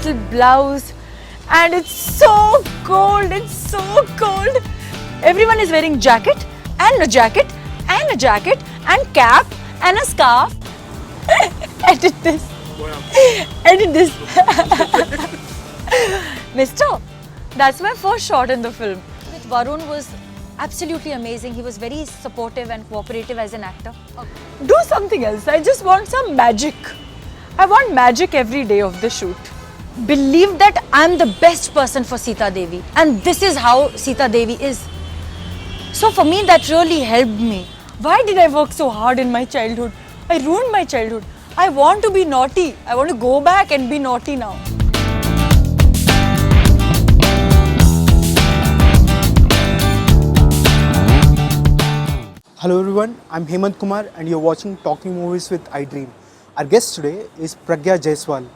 little blouse, and it's so cold, Everyone is wearing jacket and a jacket and a jacket and cap and a scarf. Edit this. Wow. Edit this. Mister, that's my first shot in the film. With Varun was absolutely amazing. He was very supportive and cooperative as an actor. Do something else. I just want some magic. I want magic every day of the shoot. Believe that I'm the best person for Sita Devi, and this is how Sita Devi is. So for me, that really helped me. Why did I work so hard in my childhood? I ruined my childhood. I want to be naughty. I want to go back and be naughty now. Hello everyone, I'm Hemant Kumar and you're watching Talking Movies with iDream. Our guest today is Pragya Jaiswal.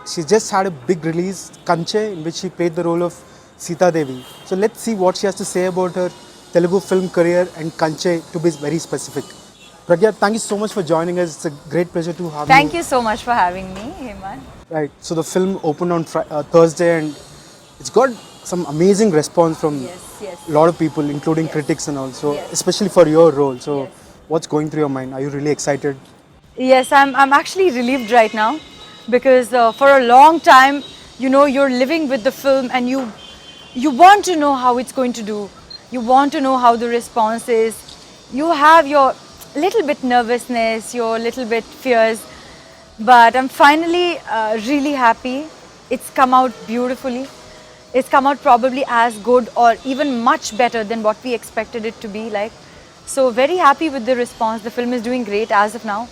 She just had a big release, Kanche, in which she played the role of Sita Devi. So let's see what she has to say about her Telugu film career and Kanche, to be very specific. Pragya, thank you so much for joining us. It's a great pleasure to have you. Thank you so much for having me, Hemant. Right, so the film opened on Thursday and it's got some amazing response from a lot of people, including critics and also, especially for your role. So what's going through your mind? Are you really excited? Yes, I'm actually relieved right now because for a long time, you know, you're living with the film and you want to know how it's going to do. You want to know how the response is. You have your little bit nervousness, your little bit fears, but I'm finally really happy. It's come out beautifully. It's come out probably as good or even much better than what we expected it to be like. So very happy with the response. The film is doing great as of now.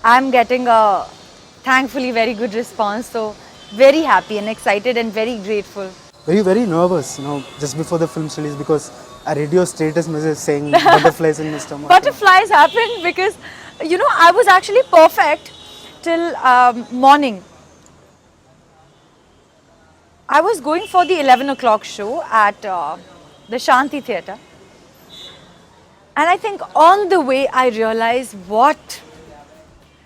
I'm getting a thankfully very good response. So very happy and excited and very grateful. Were you very nervous, you know, just before the film's release? Because I read your status message saying butterflies in your stomach. Butterflies happened because, you know, I was actually perfect till morning. I was going for the 11 o'clock show at the Shanti Theatre. And I think on the way I realized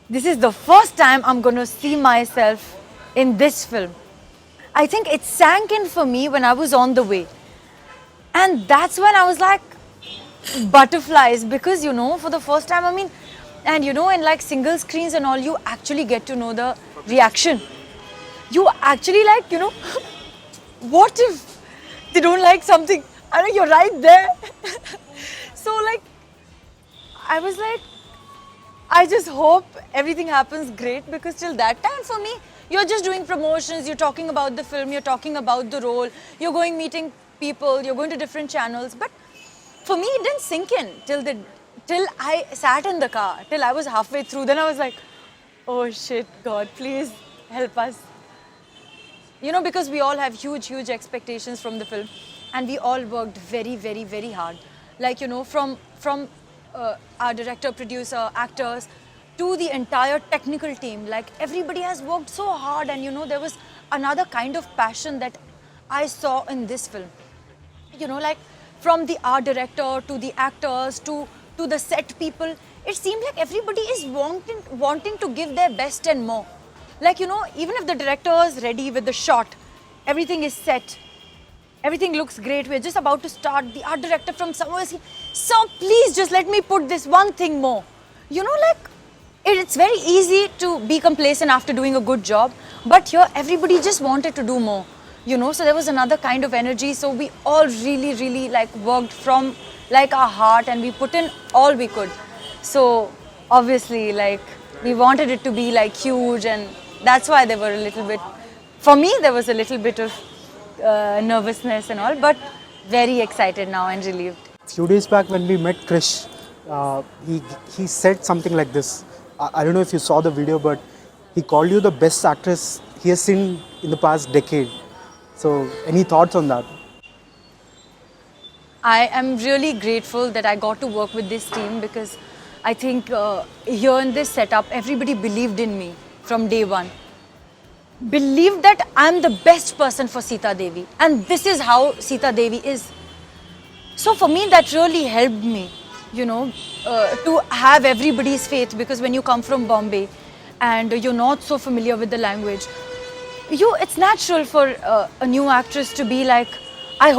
this is the first time I'm going to see myself in this film. I think it sank in for me when I was on the way. And that's when I was like, butterflies, because, you know, for the first time, I mean, and you know, in like single screens and all, you actually get to know the reaction. You actually like, you know, what if they don't like something? I know you're right there. So like, I was like, I just hope everything happens great, because till that time for me, you're just doing promotions, you're talking about the film, you're talking about the role, you're going meeting people, you're going to different channels. But for me, it didn't sink in till I sat in the car, till I was halfway through. Then I was like, oh shit, God, please help us. You know, because we all have huge expectations from the film, and we all worked very, very, very hard. Like, you know, from our director, producer, actors, to the entire technical team. Like, everybody has worked so hard, and you know, there was another kind of passion that I saw in this film. You know, like from the art director to the actors to the set people, it seemed like everybody is wanting to give their best and more. Like, you know, even if the director is ready with the shot, everything is set, everything looks great, we're just about to start, the art director from somewhere is, so please just let me put this one thing more. You know, like, it's very easy to be complacent after doing a good job, but here everybody just wanted to do more. You know, so there was another kind of energy. So we all really like worked from like our heart, and we put in all we could. So obviously, like, we wanted it to be like huge, and that's why there were a little bit, for me there was a little bit of nervousness and all, but very excited now and relieved. A few days back when we met Krish, he said something like this. I don't know if you saw the video, but he called you the best actress he has seen in the past decade. So, any thoughts on that? I am really grateful that I got to work with this team, because I think here in this setup, everybody believed in me from day one. Believed that I'm the best person for Sita Devi, and this is how Sita Devi is. So for me, that really helped me, you know, to have everybody's faith, because when you come from Bombay and you're not so familiar with the language, it's natural for a new actress to be like, I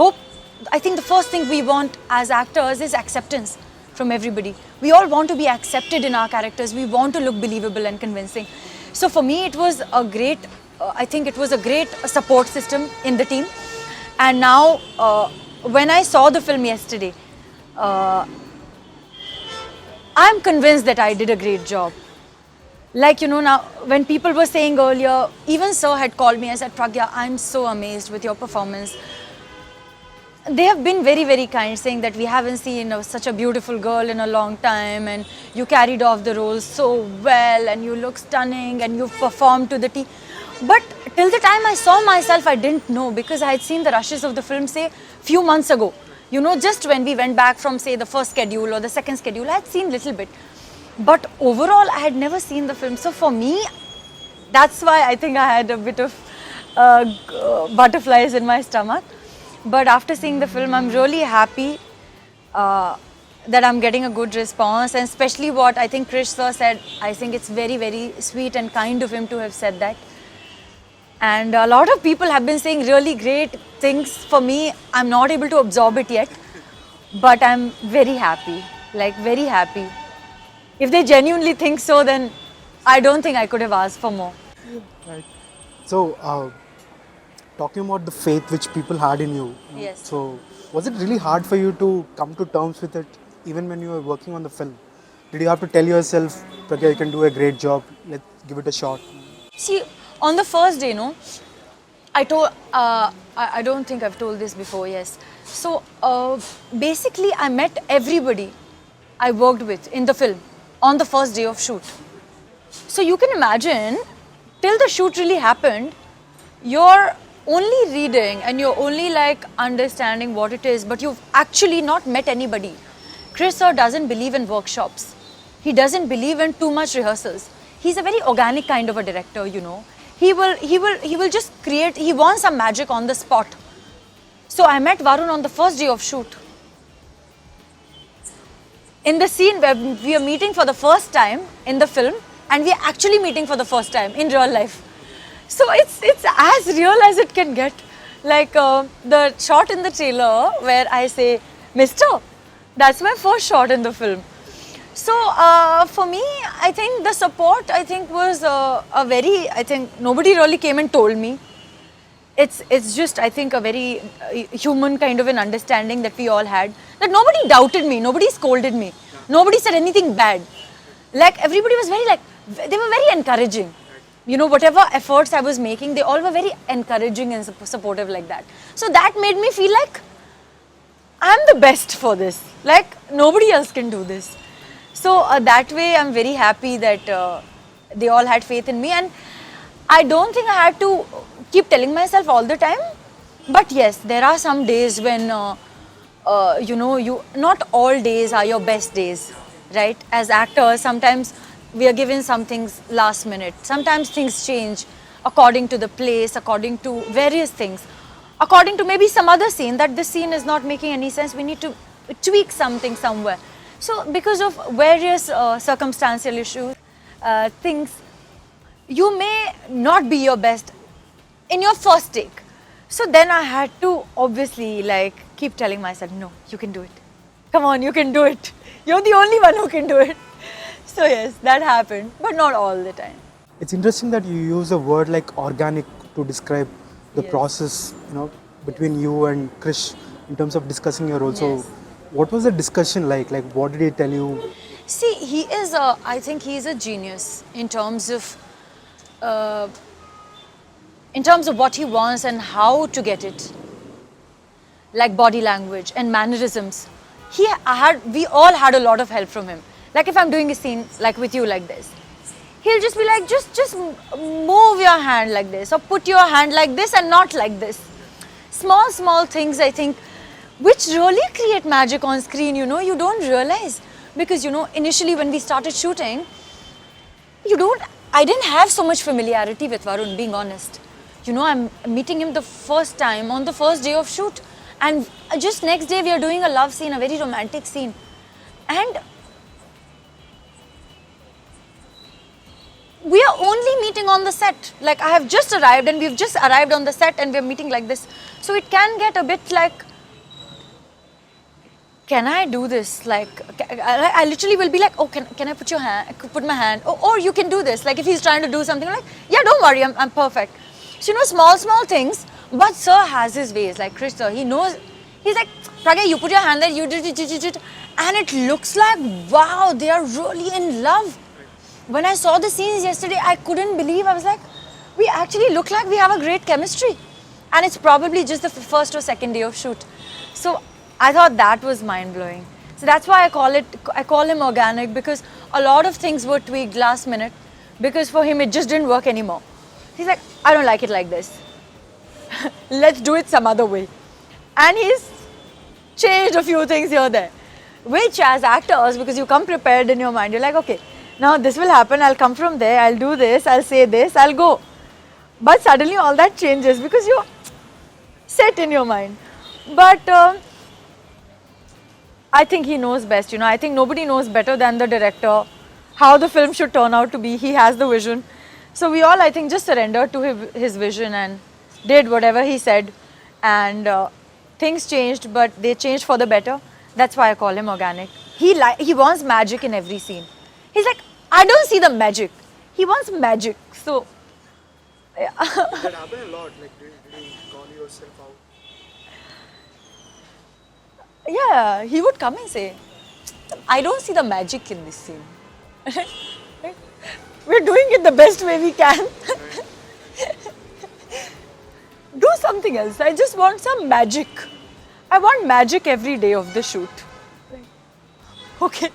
think the first thing we want as actors is acceptance from everybody. We all want to be accepted in our characters. We want to look believable and convincing. So for me, it was a great, I think it was a great support system in the team. And now, when I saw the film yesterday, I'm convinced that I did a great job. Like, now when people were saying earlier, even Sir had called me and said, Pragya, I'm so amazed with your performance. They have been very, very kind, saying that we haven't seen such a beautiful girl in a long time, and you carried off the role so well, and you look stunning, and you performed to the T. But till the time I saw myself, I didn't know, because I had seen the rushes of the film, say, few months ago. Just when we went back from, say, the first schedule or the second schedule, I had seen little bit. But overall, I had never seen the film. So for me, that's why I think I had a bit of butterflies in my stomach. But after seeing the film, I'm really happy that I'm getting a good response. And especially what I think Krish sir said, I think it's very, very sweet and kind of him to have said that. And a lot of people have been saying really great things for me. I'm not able to absorb it yet, but I'm very happy, like very happy. If they genuinely think so, then I don't think I could have asked for more. Right. So, talking about the faith which people had in you. Yes. So, was it really hard for you to come to terms with it, even when you were working on the film? Did you have to tell yourself, Pragya, you can do a great job, let's give it a shot? See, on the first day, I told, I don't think I've told this before, yes. So, basically, I met everybody I worked with in the film on the first day of shoot. So, you can imagine, till the shoot really happened, you're only reading and you're only like understanding what it is, but you've actually not met anybody. Chris sir doesn't believe in workshops. He doesn't believe in too much rehearsals. He's a very organic kind of a director, He will just create, he wants some magic on the spot. So I met Varun on the first day of shoot. In the scene where we are meeting for the first time in the film, and we are actually meeting for the first time in real life. So it's as real as it can get. Like the shot in the trailer where I say, Mister, that's my first shot in the film. So for me, I think the support, was I think nobody really came and told me. It's just, I think, a very human kind of an understanding that we all had. That nobody doubted me, nobody scolded me, nobody said anything bad. Like everybody was they were very encouraging. Whatever efforts I was making, they all were very encouraging and supportive like that. So that made me feel like I'm the best for this. Like nobody else can do this. So that way, I'm very happy that they all had faith in me, and I don't think I had to keep telling myself all the time. But yes, there are some days when not all days are your best days, right? As actors, sometimes we are given some things last minute. Sometimes things change according to the place, according to various things, according to maybe some other scene, that this scene is not making any sense. We need to tweak something somewhere. So because of various circumstantial issues, things, you may not be your best in your first take. So then I had to obviously keep telling myself, no, you can do it. Come on, you can do it. You're the only one who can do it. So yes, that happened, but not all the time. It's interesting that you use a word like organic to describe the Yes. process, between you and Krish in terms of discussing your role. So, Yes. what was the discussion like? Like, what did he tell you? See, I think he is a genius in terms of what he wants and how to get it. Like body language and mannerisms. We all had a lot of help from him. Like if I'm doing a scene like with you like this, he'll just be like, just move your hand like this, or put your hand like this and not like this. Small things, I think, which really create magic on screen, you don't realize. Because, initially when we started shooting, I didn't have so much familiarity with Varun, being honest. I'm meeting him the first time on the first day of shoot. And just next day we are doing a love scene, a very romantic scene. And we are only meeting on the set. Like I have just arrived and we've just arrived on the set and we're meeting like this. So it can get a bit like, can I do this? Like, I literally will be like, oh, can I put your hand, put my hand? Oh, or you can do this. Like if he's trying to do something, I'm like, yeah, don't worry, I'm perfect. So, small things, but sir has his ways. Like Krish sir, he knows, he's like, Pragya, you put your hand there, you did it. And it looks like, wow, they are really in love. When I saw the scenes yesterday, I couldn't believe. I was like, we actually look like we have a great chemistry. And it's probably just the first or second day of shoot. So I thought that was mind-blowing. So that's why I call him organic, because a lot of things were tweaked last minute, because for him it just didn't work anymore. He's like, I don't like it like this. Let's do it some other way. And he's changed a few things here or there. Which as actors, because you come prepared in your mind, you're like, okay, now this will happen, I'll come from there, I'll do this, I'll say this, I'll go. But suddenly all that changes because you're set in your mind. But I think he knows best, I think nobody knows better than the director how the film should turn out to be. He has the vision. So we all, I think, just surrendered to his vision and did whatever he said. And things changed, but they changed for the better. That's why I call him organic. He wants magic in every scene. He's like, I don't see the magic. He wants magic. So, yeah. That happened a lot. Like, did you call yourself out? Yeah, he would come and say, I don't see the magic in this scene. We're doing it the best way we can. Do something else. I just want some magic. I want magic every day of the shoot. Okay.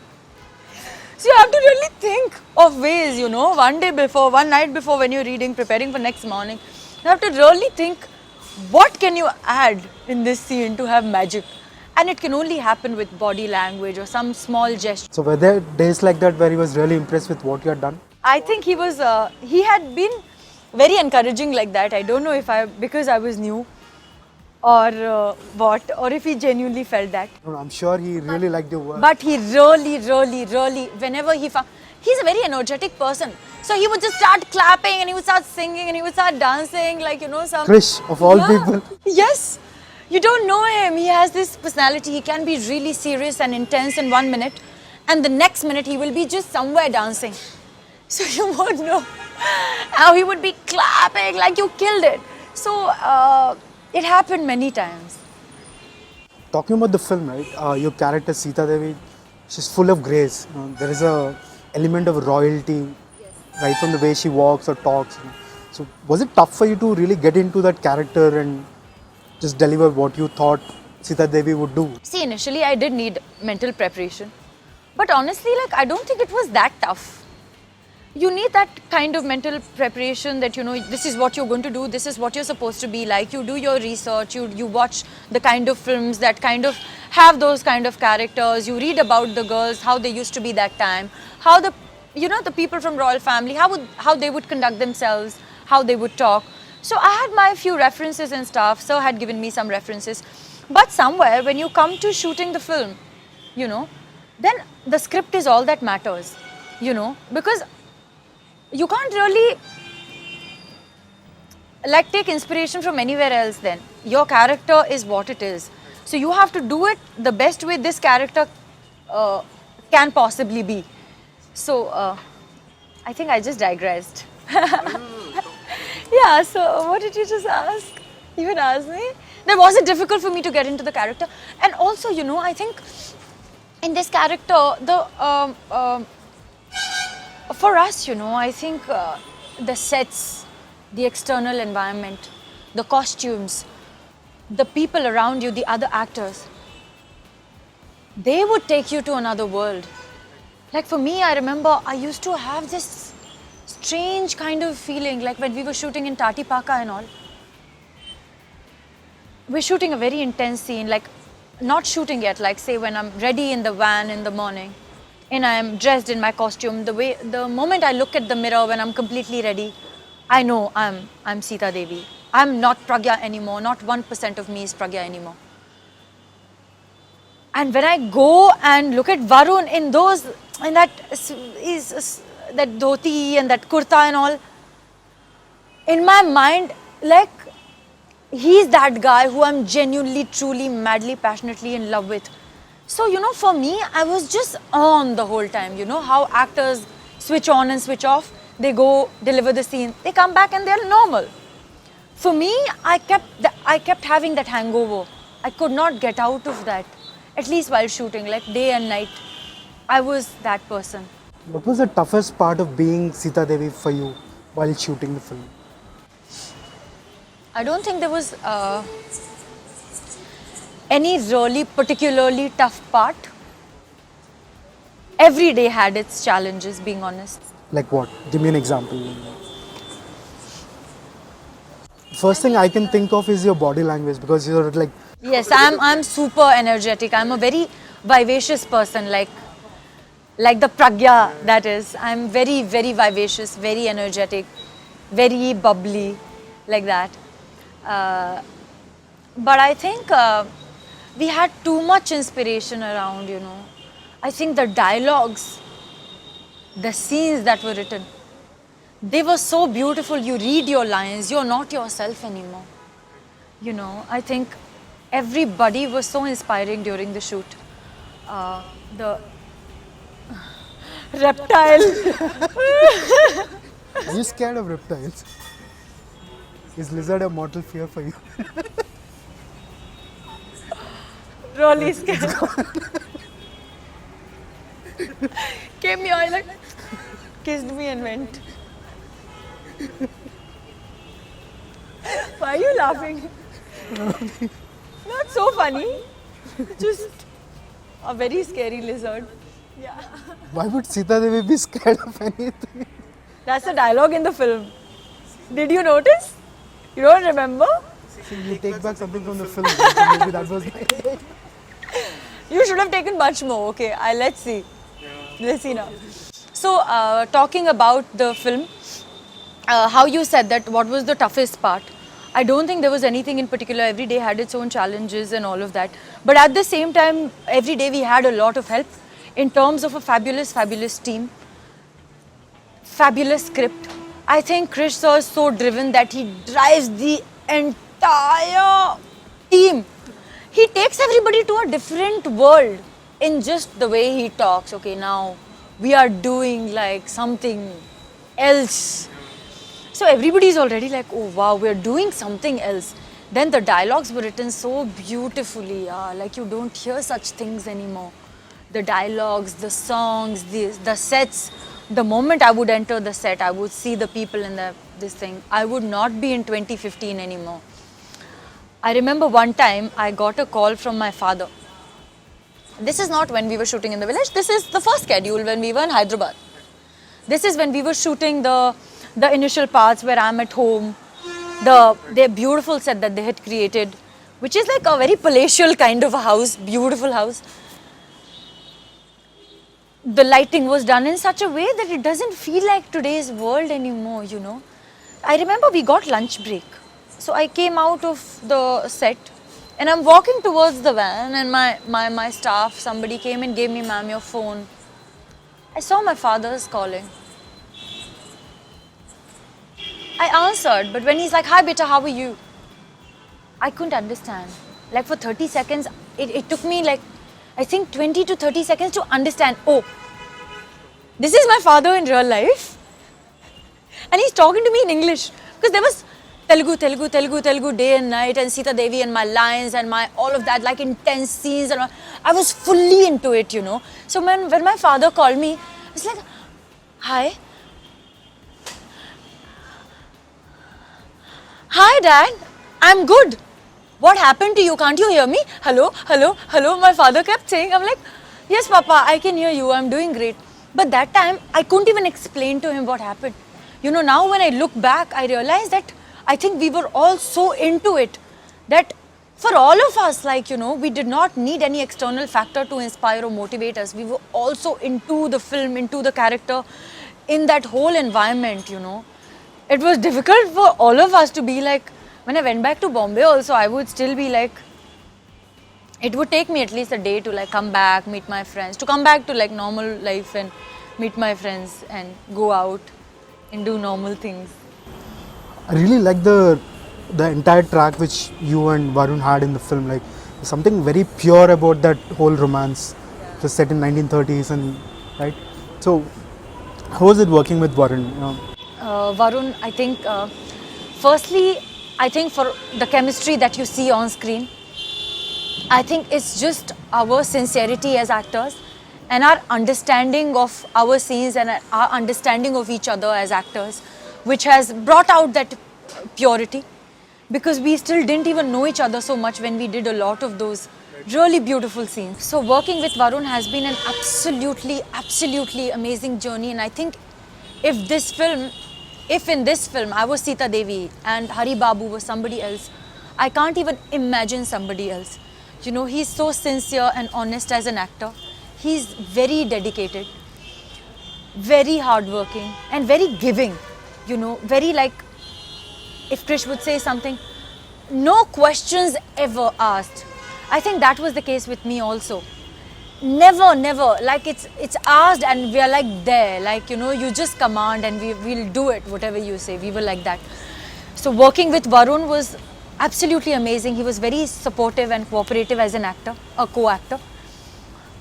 So you have to really think of ways, one day before, one night before when you're reading, preparing for next morning. You have to really think, what can you add in this scene to have magic? And it can only happen with body language or some small gesture. So were there days like that where he was really impressed with what you had done? I think he had been very encouraging like that. I don't know if because I was new or what, or if he genuinely felt that. No, I'm sure he really liked your work. But he really, whenever he's a very energetic person. So he would just start clapping and he would start singing and he would start dancing like, some... Krish, of all people. Yes. You don't know him. He has this personality. He can be really serious and intense in 1 minute. And the next minute he will be just somewhere dancing. So you won't know how he would be clapping like you killed it. So it happened many times. Talking about the film, right? Your character Sita Devi, she's full of grace. There is a element of royalty, right from the way she walks or talks. So was it tough for you to really get into that character and just deliver what you thought Sita Devi would do? See, initially I did need mental preparation. But honestly, I don't think it was that tough. You need that kind of mental preparation that, this is what you're going to do, this is what you're supposed to be like. You do your research, you watch the kind of films that kind of have those kind of characters. You read about the girls, how they used to be that time, how the people from royal family, how they would conduct themselves, how they would talk. So I had my few references and stuff. Sir had given me some references. But somewhere when you come to shooting the film, then the script is all that matters, because you can't really take inspiration from anywhere else then. Your character is what it is. So you have to do it the best way this character can possibly be. So I think I just digressed. Yeah, so what did you just ask? You had asked me? Then was it difficult for me to get into the character? And also, I think in this character, for us, I think the sets, the external environment, the costumes, the people around you, the other actors, they would take you to another world. Like for me, I remember I used to have this strange kind of feeling, like when we were shooting in Tati Paka and all. We're shooting a very intense scene, not shooting yet, say when I'm ready in the van in the morning and I'm dressed in my costume, the moment I look at the mirror when I'm completely ready, I know I'm Sita Devi. I'm not Pragya anymore, not 1% of me is Pragya anymore. And when I go and look at Varun in that that dhoti and that kurta and all, in my mind, like, he's that guy who I'm genuinely, truly, madly, passionately in love with. So, for me, I was just on the whole time. You know how actors switch on and switch off? They go deliver the scene, they come back and they're normal. For me, I kept having that hangover. I could not get out of that, at least while shooting, like day and night. I was that person. What was the toughest part of being Sita Devi for you while shooting the film? I don't think there was any really particularly tough part. Every day had its challenges, being honest. Like what? Give me an example. First thing I can think of is your body language, because you're like, Yes, I'm super energetic. I'm a very vivacious person, like the Pragya, that is. I'm very, very vivacious, very energetic, very bubbly, like that. But I think we had too much inspiration around, I think the dialogues, the scenes that were written, they were so beautiful. You read your lines, you're not yourself anymore. I think everybody was so inspiring during the shoot. The reptile. are you scared of reptiles? Is lizard a mortal fear for you? Really scared. Came here, like, kissed me and went. Why are you laughing? Not so funny. Just a very scary lizard. Yeah. Why would Sita Devi be scared of anything? That's the dialogue in the film. Did you notice? You don't remember? See, you take back something from the film. So maybe that was nice. You should have taken much more. Okay, let's see. Let's see now. So, talking about the film, how you said that what was the toughest part? I don't think there was anything in particular. Every day had its own challenges and all of that. But at the same time, every day we had a lot of help in terms of a fabulous, fabulous team, fabulous script. I think Krish sir is so driven that he drives the entire team. He takes everybody to a different world in just the way he talks. Okay, now we are doing like something else. So everybody's already like, oh wow, we're doing something else. Then the dialogues were written so beautifully, like you don't hear such things anymore. The dialogues, the songs, the sets. The moment I would enter the set, I would see the people in this thing. I would not be in 2015 anymore. I remember one time I got a call from my father. This is not when we were shooting in the village. This is the first schedule when we were in Hyderabad. This is when we were shooting the initial parts where I'm at home. Their beautiful set that they had created, which is like a very palatial kind of a house, beautiful house. The lighting was done in such a way that it doesn't feel like today's world anymore, I remember we got lunch break. So I came out of the set and I'm walking towards the van, and my staff, somebody came and gave me, ma'am, your phone. I saw my father's calling. I answered, but when he's like, hi beta, how are you? I couldn't understand. Like for 30 seconds, it took me like, I think 20 to 30 seconds to understand, oh, this is my father in real life. And he's talking to me in English. Because there was Telugu day and night, and Sita Devi and my lines and all of that, like intense scenes. And I was fully into it, So when my father called me, it's like, hi. Hi dad, I'm good. What happened to you? Can't you hear me? Hello, hello, hello. My father kept saying, I'm like, yes papa, I can hear you. I'm doing great. But that time, I couldn't even explain to him what happened. Now when I look back, I realize that I think we were all so into it that for all of us, we did not need any external factor to inspire or motivate us. We were also into the film, into the character, in that whole environment, It was difficult for all of us to be like, when I went back to Bombay also, I would still be like, it would take me at least a day to like come back, meet my friends, to come back to like normal life and meet my friends and go out and do normal things. I really like the entire track which you and Varun had in the film. Like there's something very pure about that whole romance. It was set in 1930s and right. So how was it working with Varun? Varun, I think, firstly, I think for the chemistry that you see on screen, I think it's just our sincerity as actors and our understanding of our scenes and our understanding of each other as actors, which has brought out that purity, because we still didn't even know each other so much when we did a lot of those really beautiful scenes. So working with Varun has been an absolutely amazing journey, and I think if in this film I was Sita Devi and Hari Babu was somebody else, I can't even imagine somebody else. You know, he's so sincere and honest as an actor. He's very dedicated, very hardworking, and very giving. You know, very like, if Krish would say something, no questions ever asked. I think that was the case with me also. Never, like it's asked and we are like there, like, you know, you just command and we'll do it, whatever you say. We were like that. So working with Varun was absolutely amazing. He was very supportive and cooperative as an actor, a co-actor,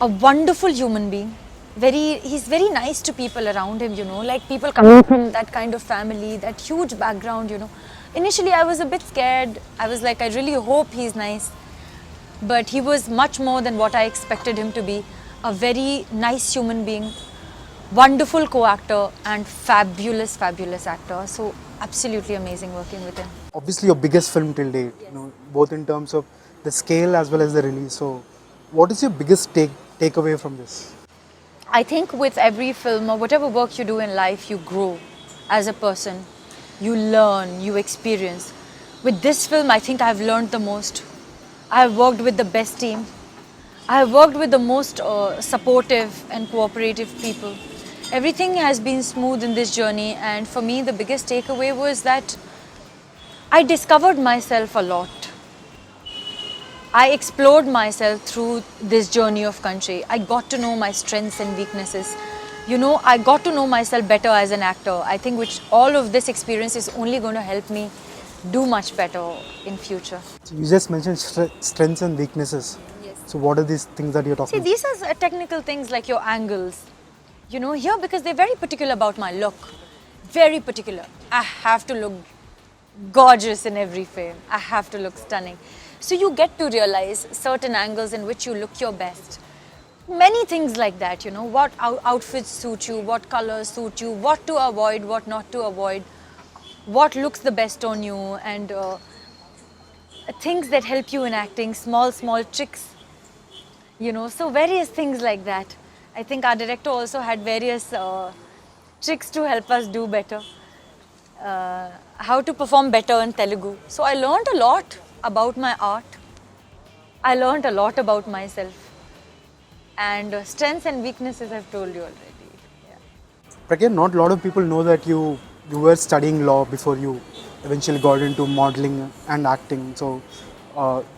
a wonderful human being. He's very nice to people around him, you know, like people coming from that kind of family, that huge background, you know. Initially I was a bit scared. I was like, I really hope he's nice. But he was much more than what I expected him to be. A very nice human being, wonderful co-actor and fabulous actor. So absolutely amazing working with him. Obviously your biggest film till date, you know, both in terms of the scale as well as the release. So what is your biggest takeaway from this? I think with every film or whatever work you do in life, you grow as a person. You learn, you experience. With this film, I think I've learned the most. I have worked with the best team. I have worked with the most supportive and cooperative people. Everything has been smooth in this journey, and for me the biggest takeaway was that I discovered myself a lot. I explored myself through this journey of country. I got to know my strengths and weaknesses. You know, I got to know myself better as an actor. I think which all of this experience is only going to help me do much better in future. So you just mentioned strengths and weaknesses. Yes. So what are these things that you're talking See, these are technical things like your angles. You know, here because they're very particular about my look. Very particular. I have to look gorgeous in every frame. I have to look stunning. So you get to realize certain angles in which you look your best. Many things like that, you know, what outfits suit you, what colors suit you, what to avoid, what not to avoid, what looks the best on you, and things that help you in acting, small tricks, you know, so various things like that. I think our director also had various tricks to help us do better, how to perform better in Telugu. So I learned a lot about my art. I learned a lot about myself. And strengths and weaknesses I've told you already. Yeah. Pragya, not a lot of people know that you were studying law before you eventually got into modeling and acting. So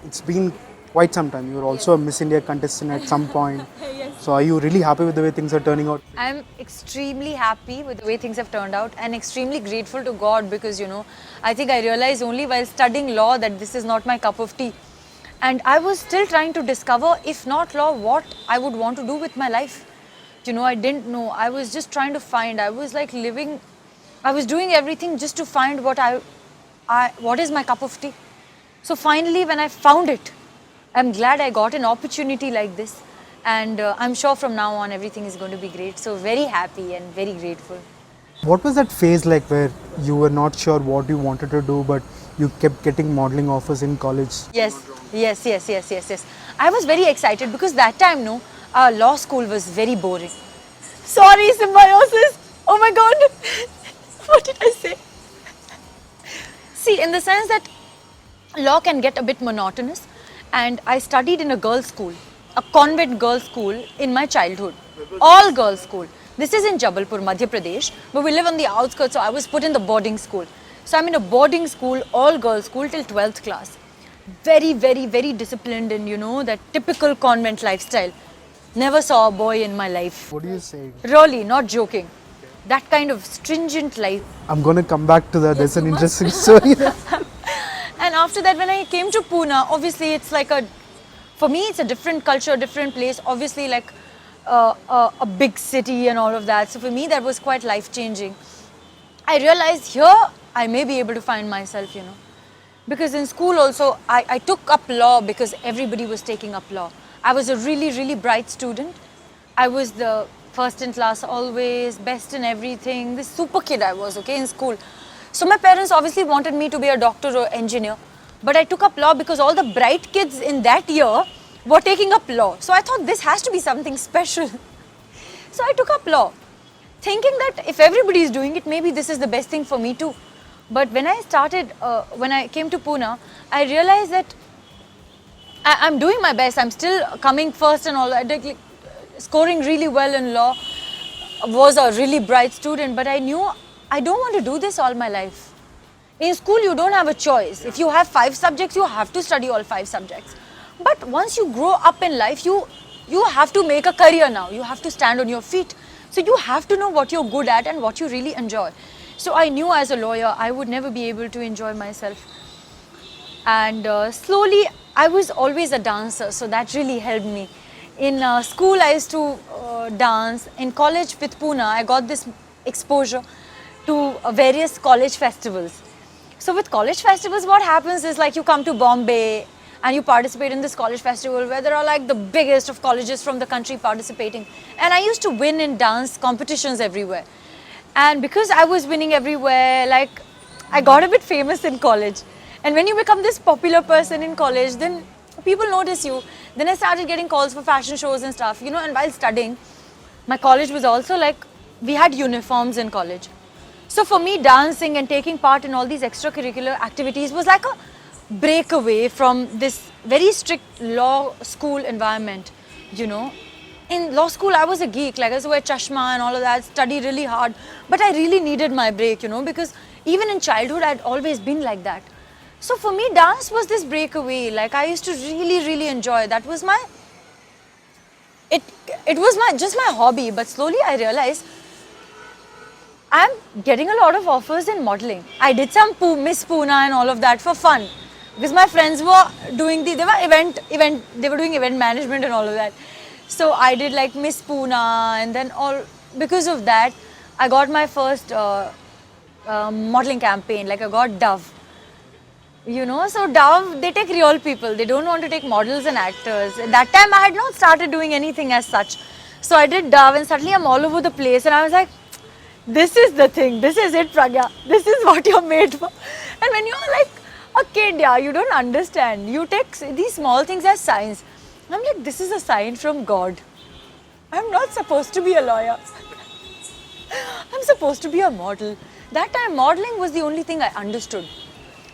it's been quite some time. You were also a Miss India contestant at some point. Yes. So are you really happy with the way things are turning out? I'm extremely happy with the way things have turned out and extremely grateful to God because, you know, I think I realized only while studying law that this is not my cup of tea. And I was still trying to discover, if not law, what I would want to do with my life. You know, I didn't know. I was just trying to find. I was like living, I was doing everything just to find what is my cup of tea. So finally, when I found it, I'm glad I got an opportunity like this. And I'm sure from now on, everything is going to be great. So very happy and very grateful. What was that phase like where you were not sure what you wanted to do, but you kept getting modeling offers in college? Yes. I was very excited because that time, no, our law school was very boring. Sorry, symbiosis. Oh my God. What did I say? See, in the sense that law can get a bit monotonous, and I studied in a girls' school, a convent girls' school in my childhood. All girls' school. This is in Jabalpur, Madhya Pradesh, but we live on the outskirts, so I was put in the boarding school. So I'm in a boarding school, all girls' school till 12th class. Very disciplined and, you know, that typical convent lifestyle. Never saw a boy in my life. What are you saying? Really, not joking. That kind of stringent life. I'm gonna come back to that. There's an interesting story there. And after that, when I came to Pune, obviously it's like for me, it's a different culture, different place. Obviously, like a big city and all of that. So for me, that was quite life changing. I realized here I may be able to find myself, Because in school also, I took up law because everybody was taking up law. I was a really, really bright student. I was the first in class always, best in everything. This super kid I was, okay, in school. So my parents obviously wanted me to be a doctor or engineer. But I took up law because all the bright kids in that year were taking up law. So I thought this has to be something special. So I took up law, thinking that if everybody is doing it, maybe this is the best thing for me too. But when I came to Pune, I realized that I'm doing my best. I'm still coming first and all that, like, scoring really well in law. Was a really bright student, but I knew I don't want to do this all my life. In school, you don't have a choice. If you have 5 subjects, you have to study all 5 subjects. But once you grow up in life, you have to make a career now. You have to stand on your feet. So you have to know what you're good at and what you really enjoy. So I knew as a lawyer, I would never be able to enjoy myself. And slowly, I was always a dancer, so that really helped me. In school, I used to dance. In college with Pune, I got this exposure to various college festivals. So with college festivals, what happens is like you come to Bombay and you participate in this college festival where there are like the biggest of colleges from the country participating. And I used to win in dance competitions everywhere. And because I was winning everywhere, like I got a bit famous in college. And when you become this popular person in college, then people notice you. Then I started getting calls for fashion shows and stuff, and while studying, my college was also like, we had uniforms in college. So for me, dancing and taking part in all these extracurricular activities was like a breakaway from this very strict law school environment, In law school, I was a geek, like I used to wear chashma and all of that, study really hard. But I really needed my break, because even in childhood, I'd always been like that. So for me, dance was this breakaway. Like I used to really, really enjoy. That was it was just my hobby. But slowly I realized I'm getting a lot of offers in modeling. I did some Miss Pune and all of that for fun. Because my friends were doing they were doing event management and all of that. So I did like Miss Pune, and then because of that, I got my first modeling campaign. Like I got Dove. So Dove, they take real people. They don't want to take models and actors. At that time, I had not started doing anything as such. So I did Dove, and suddenly I'm all over the place. And I was like, this is the thing. This is it, Pragya. This is what you're made for. And when you're like a kid, you don't understand. You take these small things as signs. I'm like, this is a sign from God. I'm not supposed to be a lawyer. I'm supposed to be a model. That time, modeling was the only thing I understood.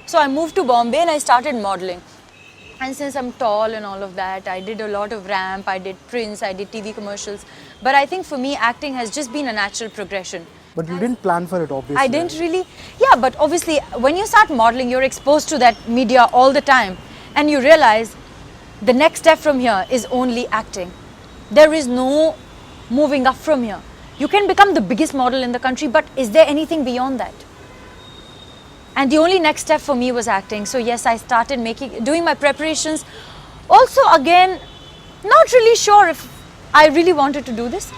So I moved to Bombay and I started modeling. And since I'm tall and all of that, I did a lot of ramp, I did prints, I did TV commercials. But I think for me, acting has just been a natural progression. But you didn't plan for it, obviously. I didn't really. Yeah, but obviously, when you start modeling, you're exposed to that media all the time. And you realize the next step from here is only acting. There is no moving up from here. You can become the biggest model in the country, but is there anything beyond that? And the only next step for me was acting. So yes, I started doing my preparations. Also, again, not really sure if I really wanted to do this.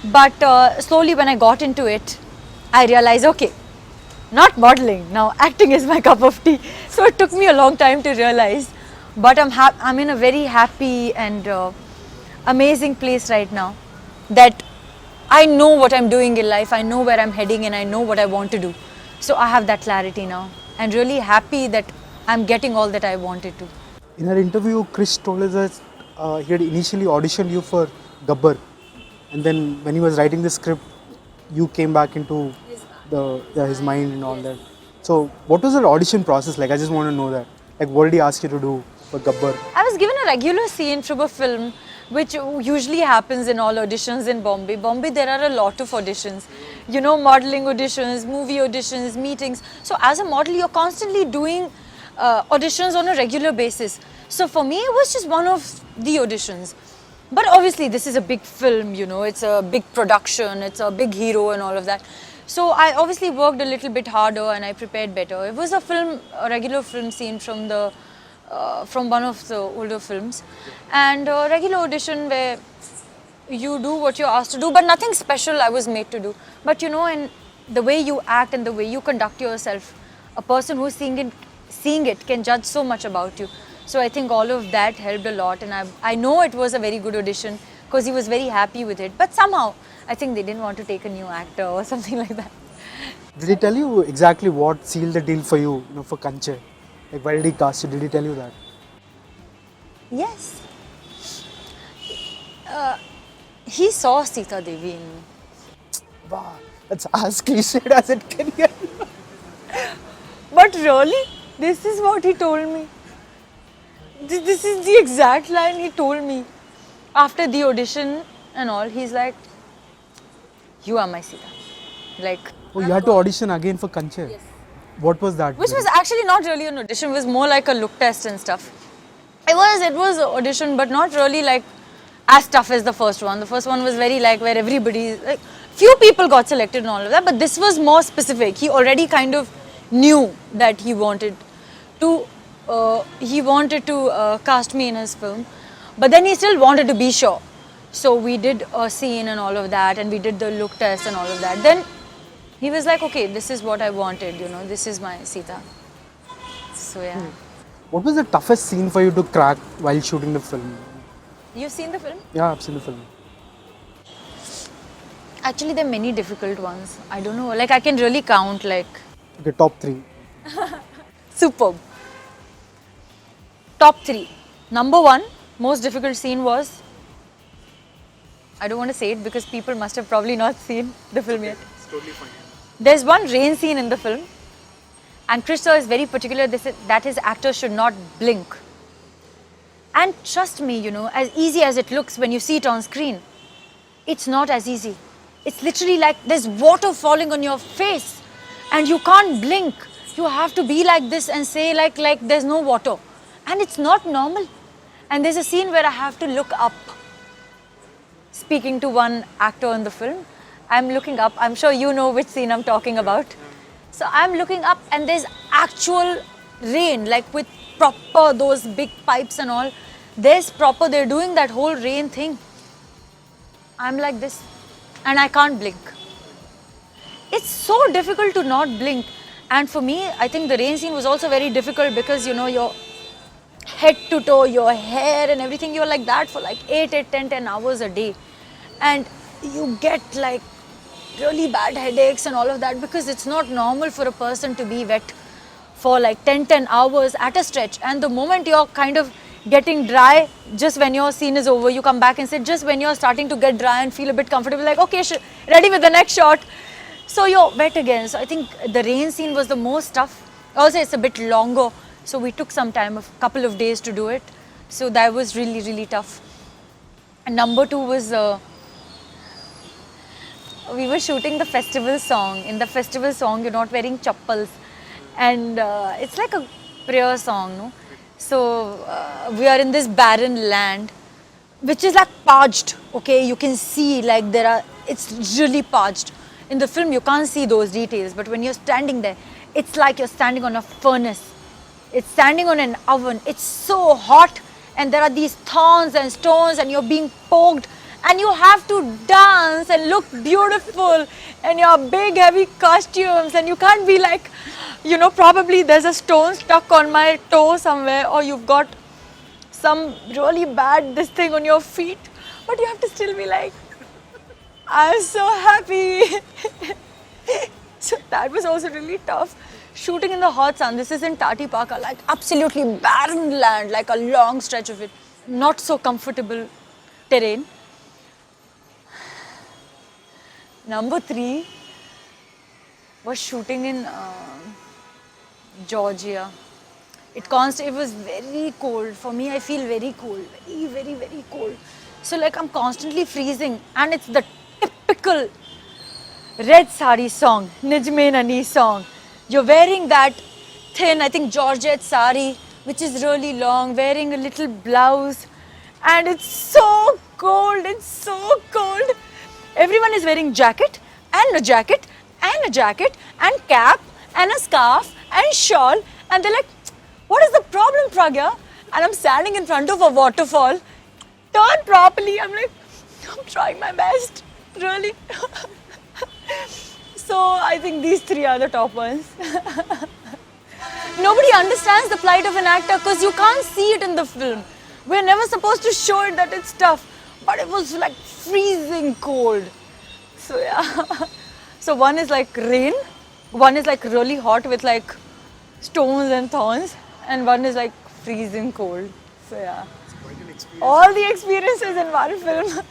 But slowly when I got into it, I realized, okay, not modeling. Now acting is my cup of tea. So it took me a long time to realize. But I'm in a very happy and amazing place right now. That I know what I'm doing in life. I know where I'm heading and I know what I want to do. So I have that clarity now, and really happy that I'm getting all that I wanted to. In her interview, Chris told us that he had initially auditioned you for Gabbar, and then when he was writing the script, you came back into his mind and all that. So what was the audition process like? I just want to know that. Like, what did he ask you to do for Gabbar? I was given a regular scene from a film, which usually happens in all auditions in Bombay. Bombay, there are a lot of auditions. Modeling auditions, movie auditions, meetings. So as a model, you're constantly doing auditions on a regular basis. So for me, it was just one of the auditions. But obviously, this is a big film, it's a big production, it's a big hero and all of that. So I obviously worked a little bit harder and I prepared better. It was a regular film scene from one of the older films, and a regular audition where you do what you're asked to do, but nothing special I was made to do. But in the way you act and the way you conduct yourself, a person who's seeing it can judge so much about you. So I think all of that helped a lot, and I know it was a very good audition because he was very happy with it. But somehow, I think they didn't want to take a new actor or something like that. Did he tell you exactly what sealed the deal for you, for Kanche? Like, why did he cast you? Did he tell you that? Yes. He saw Sita Devi in me. Wow, that's as cliched as it can get. But really, this is what he told me. This is the exact line he told me. After the audition and all, he's like, "You are my Sita." Like, Oh, you had to audition again for Kanche? Yes. What was that? which was actually not really an audition, it was more like a look test and stuff. It was an audition, but not really like as tough as the first one. The first one was very like where everybody, like few people got selected and all of that, but this was more specific. He already kind of knew that he wanted to cast me in his film, but then he still wanted to be sure. So we did a scene and all of that, and we did the look test and all of that. Then he was like, okay, this is what I wanted, this is my Sita. So yeah. What was the toughest scene for you to crack while shooting the film? You've seen the film? Yeah, I've seen the film. Actually, there are many difficult ones. I don't know, like I can really count like. Okay, top 3. Superb. Top 3. Number 1, most difficult scene was, I don't want to say it because people must have probably not seen the film yet. It's totally fine. There's one rain scene in the film, and Krish sir is very particular that his actors should not blink. And trust me, as easy as it looks when you see it on screen, it's not as easy. It's literally like there's water falling on your face and you can't blink. You have to be like this and say like there's no water. And it's not normal. And there's a scene where I have to look up. Speaking to one actor in the film, I'm looking up. I'm sure you know which scene I'm talking about. So I'm looking up and there's actual rain, like with proper those big pipes and all. They're doing that whole rain thing. I'm like this and I can't blink. It's so difficult to not blink. And for me, I think the rain scene was also very difficult because, your head to toe, your hair and everything, you're like that for like 10 hours a day. And you get like really bad headaches and all of that because it's not normal for a person to be wet for like 10 hours at a stretch. And the moment you're kind of getting dry, just when your scene is over, you come back and say, just when you're starting to get dry and feel a bit comfortable, like, okay, ready with the next shot. So you're wet again. So I think the rain scene was the most tough. Also, it's a bit longer. So we took some time, a couple of days to do it. So that was really, really tough. And number 2 was, we were shooting the festival song. In the festival song, you're not wearing chappals. And it's like a prayer song, no? So we are in this barren land, which is like parched, okay? You can see like it's really parched. In the film, you can't see those details, but when you're standing there, it's like you're standing on a furnace. It's standing on an oven. It's so hot, and there are these thorns and stones, and you're being poked, and you have to dance and look beautiful, and your big heavy costumes, and you can't be like, probably there's a stone stuck on my toe somewhere, or you've got some really bad this thing on your feet, but you have to still be like, I'm so happy. So that was also really tough. Shooting in the hot sun, this is in Tati Paka, like absolutely barren land, like a long stretch of it. Not so comfortable terrain. Number 3 was shooting in Georgia. It was very cold. For me, I feel very cold, very, very, very cold. So like I'm constantly freezing, and it's the typical red sari song, Nijme Nani song. You're wearing that thin, I think Georgette sari, which is really long, wearing a little blouse, and it's so cold. It's so cold. Everyone is wearing jacket and a jacket and a jacket and cap and a scarf and shawl. And they're like, what is the problem, Pragya? And I'm standing in front of a waterfall. Turn properly. I'm like, I'm trying my best. Really. So I think these three are the top ones. Nobody understands the plight of an actor because you can't see it in the film. We're never supposed to show it that it's tough. But it was like freezing cold. So yeah. So one is like rain. One is like really hot with like stones and thorns. And one is like freezing cold. So yeah. All the experiences in one film.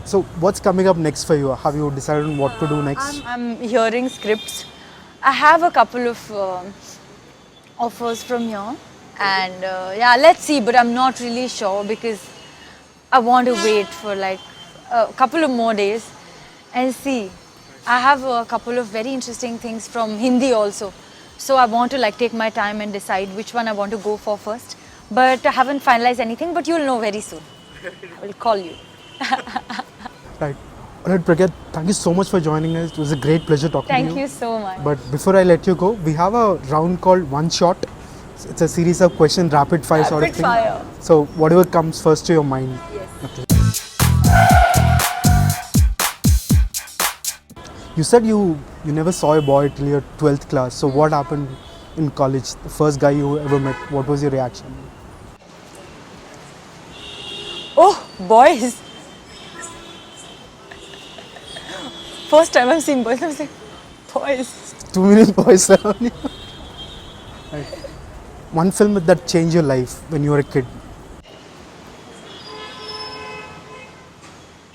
So what's coming up next for you? Have you decided on what to do next? I'm hearing scripts. I have a couple of offers from here. And yeah, let's see. But I'm not really sure because I want to wait for like a couple of more days and see. I have a couple of very interesting things from Hindi also. So I want to like take my time and decide which one I want to go for first. But I haven't finalized anything, but you'll know very soon. I will call you. Right. Alright, Pragya, thank you so much for joining us. It was a great pleasure talking to you. Thank you so much. But before I let you go, we have a round called One Shot. It's a series of question, rapid fire sort of thing. Rapid fire. So whatever comes first to your mind. Yes. Okay. You said you never saw a boy till your 12th class. So what happened in college? The first guy you ever met, what was your reaction? Oh, boys. First time I'm seeing boys, I'm saying, boys. Too many boys around you. Right. One film that changed your life when you were a kid.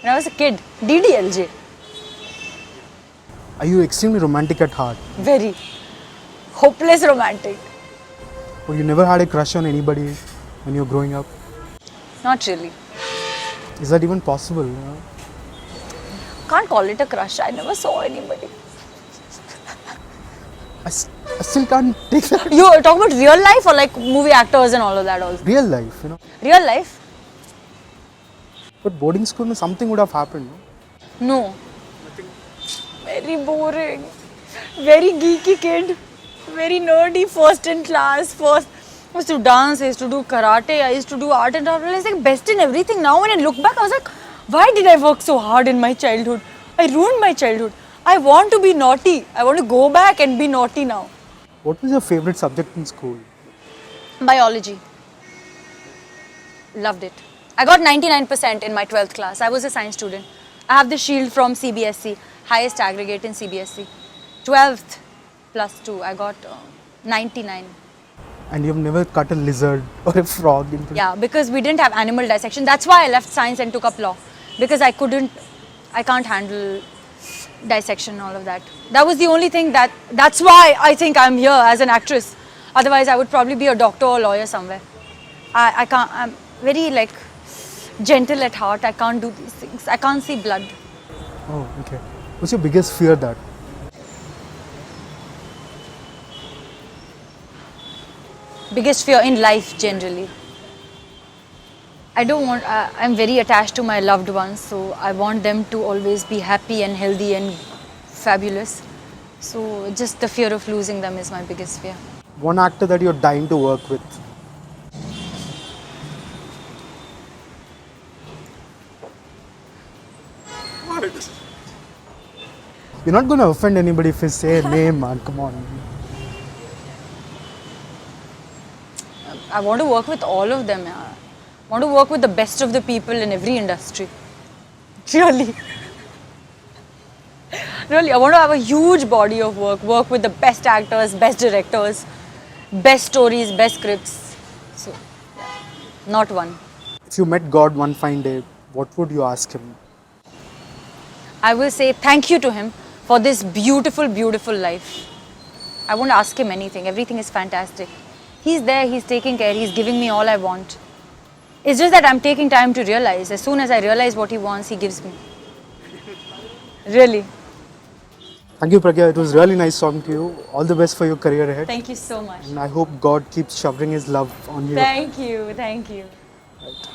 When I was a kid, DDLJ. Are you extremely romantic at heart? Very. Hopeless romantic. Or you never had a crush on anybody when you were growing up? Not really. Is that even possible? You know? Can't call it a crush. I never saw anybody. I still can't take that. You are talking about real life or like movie actors and all of that also? Real life, you know. Real life? But boarding school, something would have happened. No? No. Very boring. Very geeky kid. Very nerdy. First in class. First. I used to dance. I used to do karate. I used to do art and I was like best in everything. Now when I look back, I was like, why did I work so hard in my childhood? I ruined my childhood. I want to be naughty. I want to go back and be naughty now. What was your favorite subject in school? Biology. Loved it. I got 99% in my 12th class. I was a science student. I have the shield from CBSE, highest aggregate in CBSE. 12th plus 2, I got 99. And you've never cut a lizard or a frog into Yeah, because we didn't have animal dissection. That's why I left science and took up law. Because I can't handle dissection and all of that. That was the only thing that's why I think I'm here as an actress. Otherwise, I would probably be a doctor or lawyer somewhere. I can't, I'm very like gentle at heart. I can't do these things. I can't see blood. Oh, okay. What's your biggest fear that? Biggest fear in life generally. I don't want, I'm very attached to my loved ones, so I want them to always be happy and healthy and fabulous. So just the fear of losing them is my biggest fear. One actor that you're dying to work with? What? You're not going to offend anybody if you say a name, man. Come on. I want to work with all of them. Yeah. I want to work with the best of the people in every industry. Really. Really, I want to have a huge body of work with the best actors, best directors, best stories, best scripts. So, yeah, not one. If you met God one fine day, what would you ask him? I will say thank you to him for this beautiful, beautiful life. I won't ask him anything. Everything is fantastic. He's there, he's taking care, he's giving me all I want. It's just that I'm taking time to realize. As soon as I realize what he wants, he gives me. Really. Thank you, Pragya. It was really nice talking to you. All the best for your career ahead. Thank you so much. And I hope God keeps showering His love on you. Thank you, thank you. Right.